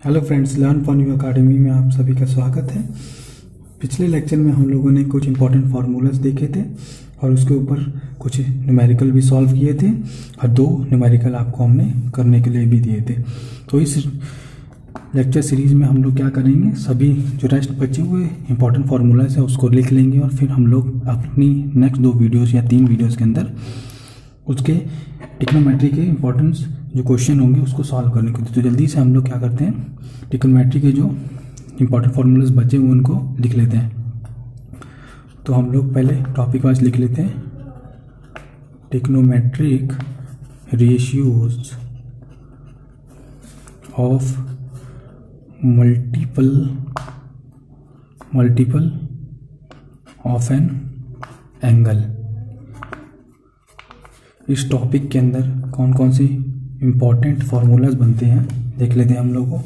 Hello friends, learn for you academy में आप सभी का स्वागत है। पिछले लेक्चर में हम लोगों ने कुछ इंपॉर्टेंट फार्मूलाज देखे थे और उसके ऊपर कुछ न्यूमेरिकल भी सॉल्व किए थे और 2 न्यूमेरिकल आपको हमने करने के लिए भी दिए थे। तो इस लेक्चर सीरीज़ में हम लोग क्या करेंगे, सभी जो रेस्ट बचे हुए इंपॉर्टेंट फार्मूलाज है उसको लिख लेंगे और फिर हम लोग अपनी नेक्स्ट 2 वीडियोज़ या 3 वीडियोज़ के अंदर उसके ट्रिग्नोमेट्री के इंपॉर्टेंस जो क्वेश्चन होंगे उसको सॉल्व करने को। तो जल्दी से हम लोग क्या करते हैं, ट्रिग्नोमेट्री के जो इंपॉर्टेंट फार्मूलाज बचे हुए उनको लिख लेते हैं। तो हम लोग पहले टॉपिक वाइज लिख लेते हैं। Trigonometric ratios of multiple of an angle. इस टॉपिक के अंदर कौन कौन सी इंपॉर्टेंट फार्मूलाज बनते हैं देख लेते हैं हम लोग को।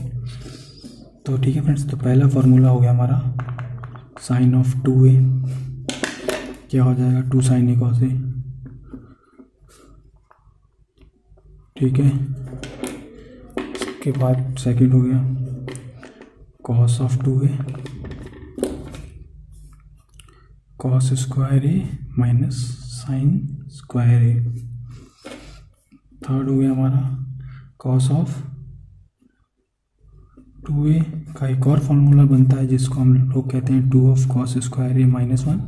तो ठीक है फ्रेंड्स, तो पहला फार्मूला हो गया हमारा साइन ऑफ 2a, क्या हो जाएगा 2 sin a cos a। ठीक है, इसके बाद सेकंड हो गया cos of 2a cos square a minus sign square a। Third हो गया हमारा cos ऑफ 2a का एक और फार्मूला बनता है जिसको हम लोग कहते हैं 2 of cos square a minus 1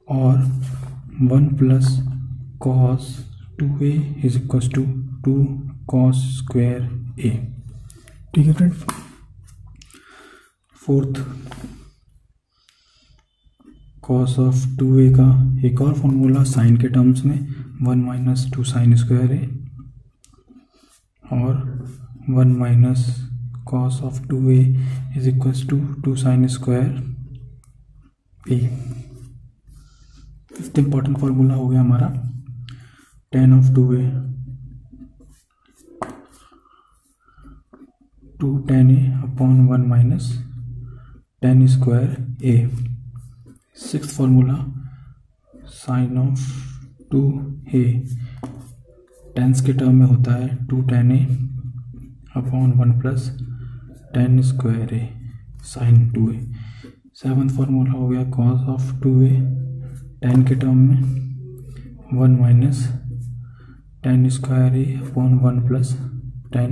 और 1 plus cos 2a is equal to 2 cos square a। ठीक है friend. Fourth cos of 2a का एक और फार्मूला साइन के टर्म्स में 1 माइनस 2 साइन स्क्वायर a और 1 minus cos of 2a is equal to 2 sine square a। Fifth important formula हो गया हमारा tan of 2a 2 tan a upon 1 minus tan square a। Sixth formula sine of 2a tan's के term में होता है 2 tan a upon 1 plus tan square a sine 2a। Seventh formula हो गया cos of 2a tan के term में 1 minus tan square a upon 1 plus tan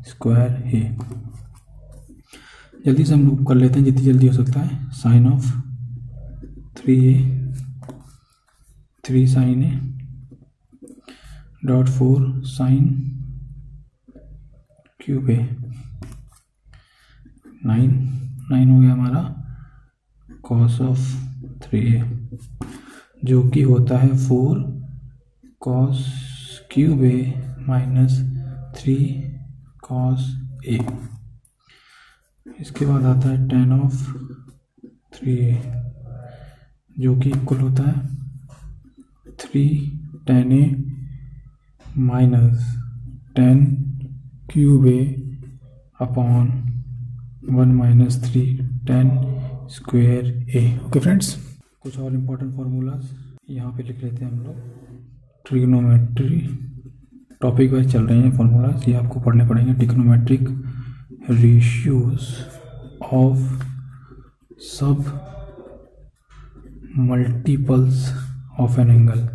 square a। जल्दी से हम लोग कर लेते हैं जितनी जल्दी हो सकता है। Sine of 3a 3 sin a dot 4 sin cube a 9 हो गया हमारा cos ऑफ 3a जो कि होता है 4 cos cube a minus 3 cos a। इसके बाद आता है tan ऑफ 3a जो कि इक्वल होता है 3 tan a minus tan cube a upon 1 minus 3 tan square a। Okay friends, कुछ और इम्पोर्टेंट फार्मूलाज यहाँ पे लिख लेते हैं हम लोग। ट्रिग्नोमेट्री टॉपिक वाइज चल रहे हैं फार्मूलाज, ये आपको पढ़ने पड़ेंगे। ट्रिग्नोमेट्रिक रेशियोज ऑफ सब मल्टीपल्स ऑफ एन एंगल।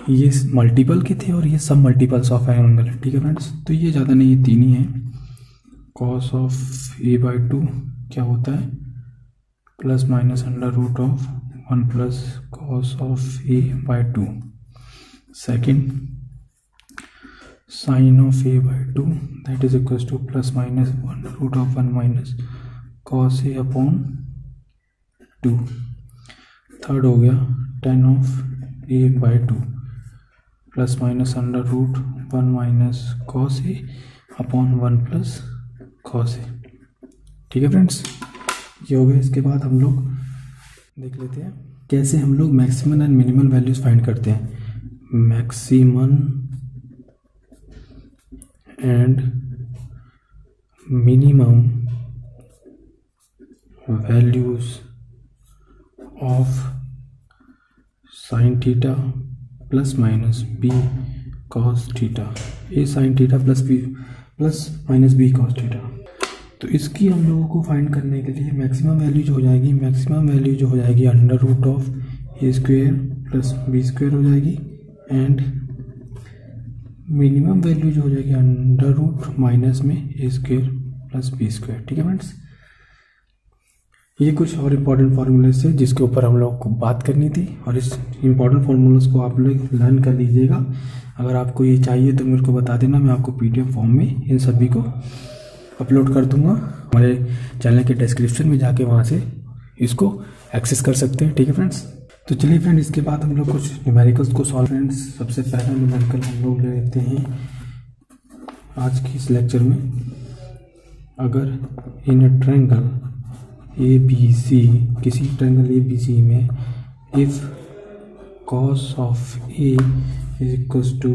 ये मल्टीपल के थे और ये सब मल्टीपल्स ऑफ एन एंगल है। ठीक है फ्रेंड्स, तो ये ज़्यादा नहीं, ये 3 ही है। cos ऑफ a/2 क्या होता है plus minus under root of 1 plus cos of a/2। Second sine of a/2 that is equal to plus minus root of 1 minus cos a upon 2। Third हो गया tan of a/2 plus minus under root 1 minus cos a upon 1 plus cos a। ठीक है friends, ये हो गया। इसके बाद हम लोग देख लेते हैं कैसे हम लोग maximum and minimal values find करते हैं। Maximum and minimum values of sine theta plus minus B cos theta, A sine theta plus minus B cos theta. तो इसकी हम लोगों को फाइंड करने के लिए मैक्सिमम वैल्यू जो हो जाएगी under root of A square plus B square हो जाएगी, एंड मिनिमम वैल्यू जो हो जाएगी अंडर रूट माइनस में ए स्क्वेयर प्लस बी स्क्वेयर। ठीक है फ्रेंड्स, ये कुछ और इम्पॉर्टेंट फार्मूलेस है जिसके ऊपर हम लोग को बात करनी थी, और इस इम्पॉर्टेंट फार्मूलेस को आप लोग लर्न कर लीजिएगा। अगर आपको ये चाहिए तो मेरे को बता देना, मैं आपको PDF फॉर्म में इन सभी को अपलोड कर दूंगा। हमारे चैनल के डिस्क्रिप्शन में जाके वहाँ से इसको एक्सेस कर सकते हैं। ठीक है फ्रेंड्स, तो चलिए फ्रेंड, इसके बाद हम लोग कुछ न्यूमेरिकल्स को सॉल्व। फ्रेंड्स, सबसे पहला न्यूमेरिकल हम लोग ले लेते हैं आज की इस लेक्चर में। अगर इन अ ट्रायंगल ABC, किसी ट्रायंगल ABC में if cos of A is equals to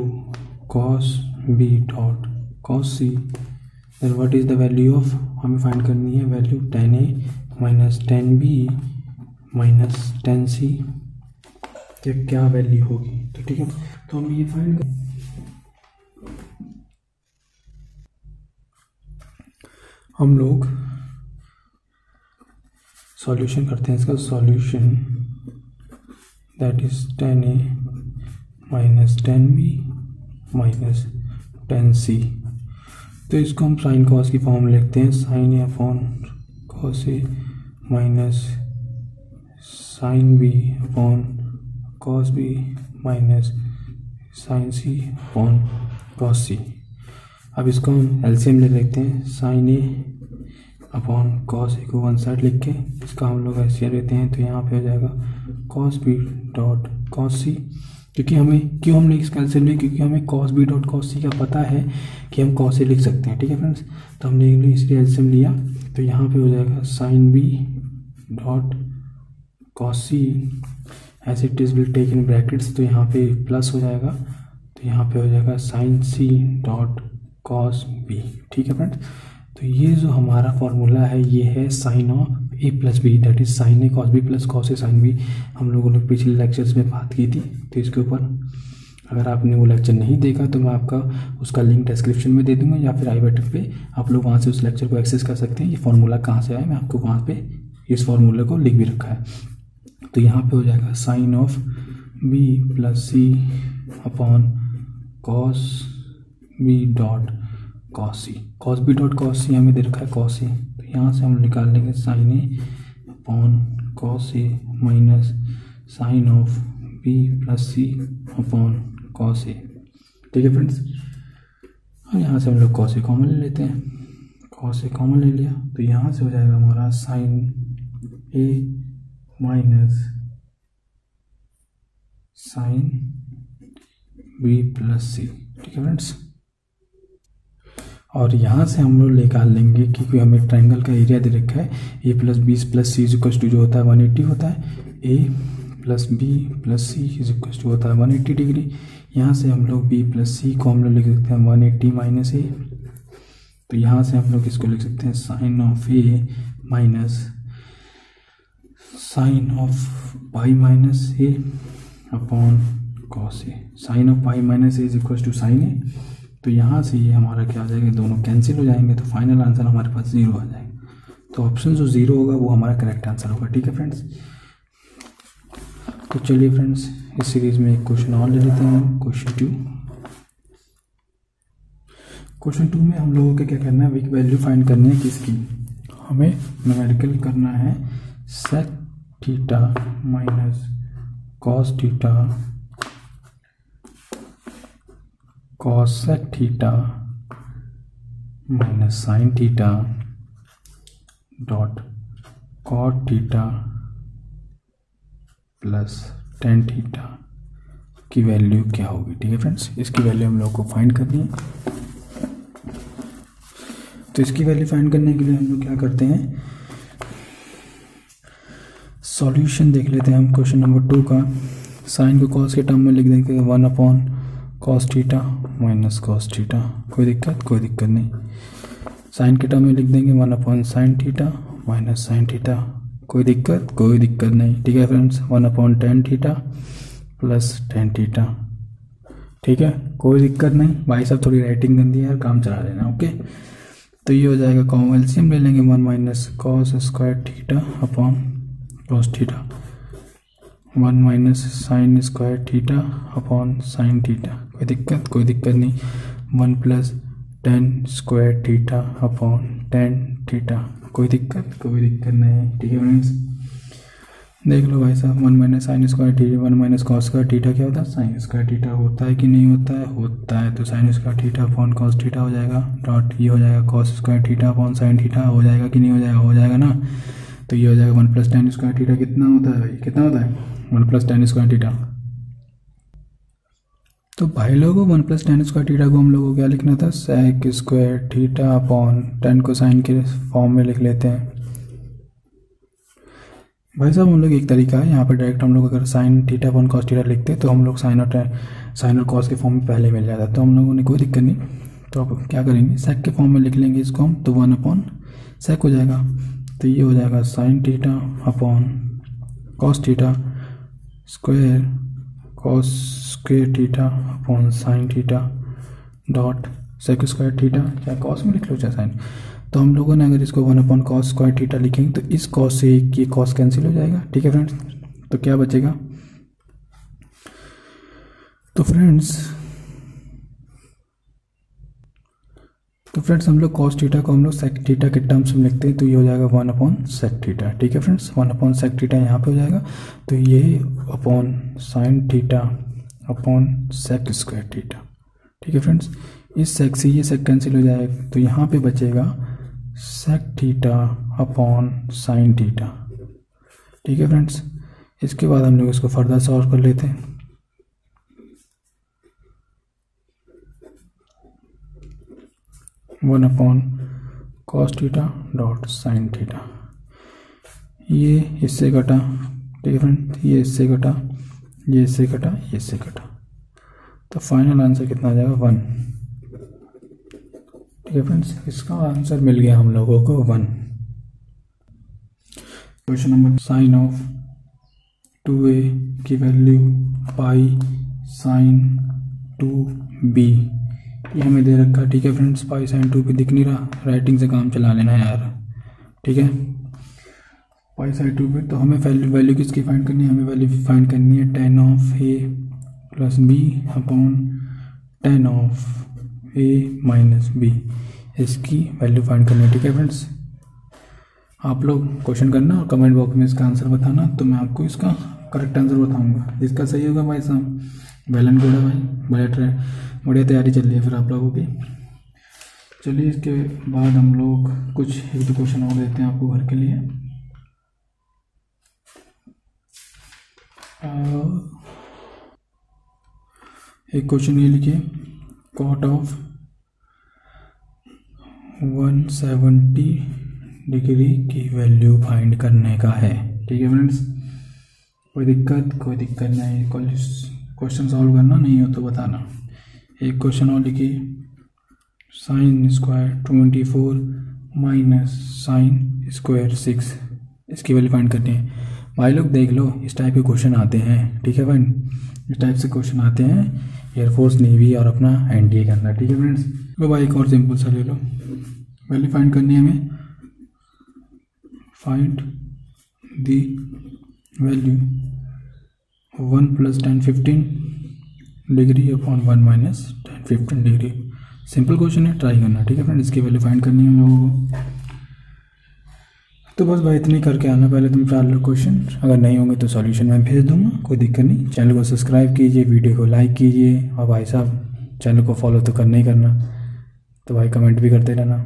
cos B dot cos C, then what is the value of, हमें फाइंड करनी है value tan A minus tan B minus tan C, तो क्या value होगी। तो ठीक है, तो हम ये फाइंड कर, हम लोग सॉल्यूशन करते हैं इसका। Solution that is tan A minus tan B minus tan C। तो इसको हम साइन कॉस की फॉर्म में लिखते हैं, sine A upon cos A minus sine B upon cos B minus sine C upon cos C। अब इसको हम एलसीएम ले लेते हैं, sine A upon cos A को वन साइड लिख के इसका हम लोग एलसीएम लेते हैं, तो यहाँ पे हो जाएगा cos B dot cos C। क्योंकि हमें क्यों हमने इसका एलसीएम लिया, क्योंकि हमें cos B dot cos C का पता है कि हम कॉस A लिख सकते हैं। ठीक है फ्रेंड्स, तो हमने इसलिए एलसीएम लिया, तो यहाँ पे हो जाएगा sine B dot cos C as it is will take in brackets, तो यहाँ पे प्लस हो जाएगा, तो यहाँ पे हो जाएगा sine C dot cos B। ठीक है फ्रेंड्स, तो ये जो हमारा फॉर्मूला है ये है sine of A plus B, that is sine A cos B plus cos A sine B। हम लोगों ने पिछले लेक्चर्स में बात की थी, तो इसके ऊपर अगर आपने वो लेक्चर नहीं देखा तो मैं आपका उसका लिंक डिस्क्रिप्शन में दे दूंगा, या फिर आई बटन पे आप लोग वहाँ से उस लेक्चर को एक्सेस कर सकते हैं। ये फार्मूला कहाँ से आया, मैं आपको वहाँ पे इस फार्मूले को लिख भी रखा है। तो यहाँ पे हो जाएगा sine of B plus C upon cos B dot cos C। Cos B dot cos C हमें दे रखा है कॉस A, तो यहाँ से हम निकाल लेंगे sine A upon cos A minus sine of B plus C upon cos A। ठीक है फ्रेंड्स, और यहाँ से हम लोग कॉस A कॉमन ले लेते हैं, कॉस A कॉमन ले लिया, तो यहाँ से हो जाएगा हमारा sine A minus sine B plus C। ठीक है फ्रेंड्स, और यहाँ से हम लोग निकाल लेंगे क्योंकि हमें ट्रायंगल का एरिया दे रखा है A plus B plus C is equal to जो होता है 180 होता है, A plus B plus C is equal to होता है 180 डिग्री। यहाँ से हम लोग B प्लस C को हम लोग लिख सकते हैं 180 माइनस A, तो यहाँ से हम लोग इसको लिख सकते हैं sine of A minus sine of pi minus A upon cos A। Sine of pi minus A is equal to sine A, तो यहाँ से ये हमारा क्या आ जाएगा, दोनों कैंसिल हो जाएंगे, तो फाइनल आंसर हमारे पास 0 आ जाएगा। तो ऑप्शन जो 0 होगा वो हमारा करेक्ट आंसर होगा। ठीक है फ्रेंड्स, तो चलिए फ्रेंड्स इस सीरीज में एक क्वेश्चन और ले लेते हैं, क्वेश्चन 2 में हम लोगों को क्या करना है, वीक वैल्यू फाइंड करनी है किसकी, हमें न्यूमेरिकल करना है sec theta minus cos theta cosec theta minus sine theta dot cot theta plus tan theta की वैल्यू क्या होगी। ठीक है फ्रेंड्स, इसकी वैल्यू हम लोग को फाइंड करनी है। तो इसकी वैल्यू फाइंड करने के लिए हम लोग क्या करते हैं, सॉल्यूशन देख लेते हैं हम क्वेश्चन नंबर 2 का। साइन को कॉस के टर्म में लिख देंगे 1 upon cos theta minus cos theta, कोई दिक्कत नहीं। साइन के टर्म में लिख देंगे 1 upon sine theta minus sine theta, कोई दिक्कत नहीं। ठीक है friends, 1 upon tan theta plus tan theta, ठीक है, कोई दिक्कत नहीं भाई साहब, थोड़ी राइटिंग गंदी है यार, काम चला लेना। ओके, तो ये हो जाएगा कॉमन एलसीएम ले लेंगे 1 minus cos square theta upon cos theta, 1 minus sine square theta upon sine theta, कोई दिक्कत नहीं, 1 plus ten square theta upon tan theta, कोई दिक्कत नहीं। ठीक है फ्रेंड्स, देख लो भाई साहब, 1 minus sine square theta, 1 minus cos square theta क्या होता है, साइन स्क्वायर थीटा होता है कि नहीं होता है, तो sine square theta upon cos theta हो जाएगा, डॉट ये हो जाएगा cos square theta upon sine theta, हो जाएगा कि नहीं हो जाएगा ना। तो ये हो जाएगा 1 प्लस टेन स्क्वायर थीटा, कितना होता है भाई, 1 प्लस टेन स्क्वायर थीटा। तो भाई लोगों 1 प्लस टेन स्क्वायर थीटा को हम लोगों को क्या लिखना था, sec square theta upon tan को साइन के फॉर्म में लिख लेते हैं। भाई साहब हम लोग एक तरीका है, यहाँ पर डायरेक्ट हम लोग अगर sign theta upon cos theta लिखते तो हम लोग साइन और कॉस के फॉर्म में पहले मिल जाता, तो हम लोगों ने कोई दिक्कत नहीं। तो अब क्या करेंगे, सेक के फॉर्म में लिख लेंगे इसको हम, तो 1 अपॉन सेक हो जाएगा। तो ये हो जाएगा sine theta upon cos theta square cos square theta upon sine theta dot sec square theta, चाहे कॉस में लिख लो चाहे साइन। तो हम लोगों ने अगर इसको 1 अपॉन कॉस स्क्वायर थीटा लिखेंगे तो इस कॉस से ये कॉस कैंसिल हो जाएगा। ठीक है फ्रेंड्स, तो क्या बचेगा, तो फ्रेंड्स हम लोग कॉस थीटा को हम लोग सेक थीटा के टर्म्स में लिखते हैं, तो ये हो जाएगा 1 अपॉन सेक थीटा। ठीक है फ्रेंड्स, 1 अपॉन सेक थीटा यहाँ पे हो जाएगा, तो ये upon sine theta upon sec square theta. ठीक है फ्रेंड्स, इस सेक से ये सेक कैंसिल हो जाएगा, तो यहाँ पे बचेगा sec theta upon sine theta. ठीक है फ्रेंड्स, इसके बाद हम लोग इसको फर्दर सॉल्व कर लेते हैं। One upon cos theta dot sine theta, ये इससे कटा। ठीक है फ्रेंड, ये इससे कटा, ये इससे कटा, ये इससे कटा, तो फाइनल आंसर कितना आ जाएगा 1। ठीक है फ्रेंड्स, इसका आंसर मिल गया हम लोगों को 1। Question number, sign of 2a की वैल्यू पाई साइन 2b, ये हमें दे रखा है। ठीक है फ्रेंड्स, पाई साइन 2b दिख नहीं रहा, राइटिंग से काम चला लेना यार। ठीक है, पाई साइन 2b, तो हमें वैल्यू किसकी फाइंड करनी है, हमें वैल्यू फाइंड करनी है ten of a plus b upon ten of a minus b, इसकी वैल्यू फाइंड करनी है। ठीक है फ्रेंड्स, आप लोग क्वेश्चन करना और कमेंट बॉक्स में इसका आंसर बताना, तो मैं आपको इसका करेक्ट आंसर बताऊंगा। जिसका सही होगा भाई साहब वेल एंड गुड है भाई, बढ़िया तैयारी चल रही है फिर आप लोगों की। चलिए इसके बाद हम लोग कुछ 1-2 क्वेश्चन और देते हैं आपको घर के लिए। एक क्वेश्चन ये लिखिए, कॉट ऑफ 170 डिग्री की वैल्यू फाइंड करने का है। ठीक है फ्रेंड्स, कोई दिक्कत नहीं, क्वेश्चन सॉल्व करना नहीं हो तो बताना। एक क्वेश्चन और लिखिए, sine square 24 minus sine square 6, इसकी वैल्यू फाइंड करनी है। भाई लोग देख लो, इस टाइप के क्वेश्चन आते हैं। ठीक है फ्रेंड, इस टाइप से क्वेश्चन आते हैं एयरफोर्स, नेवी और अपना एनडीए के अंदर। ठीक है फ्रेंड्स, लो भाई एक और सिंपल सा ले लो, वैल्यू फाइंड करनी है हमें, find the value 1 plus 10 15 degree upon 1 minus 10 15 degree. Simple question है, ट्राई करना। ठीक है फ्रेंड, इसकी वैल्यू फाइंड करनी है हम लोगों को। तो बस भाई इतनी करके आना पहले तुम 4 क्वेश्चन, अगर नहीं होंगे तो सॉल्यूशन मैं भेज दूंगा, कोई दिक्कत नहीं। चैनल को सब्सक्राइब कीजिए, वीडियो को लाइक कीजिए, और भाई साहब चैनल को फॉलो तो करना ही करना, तो भाई कमेंट भी करते रहना।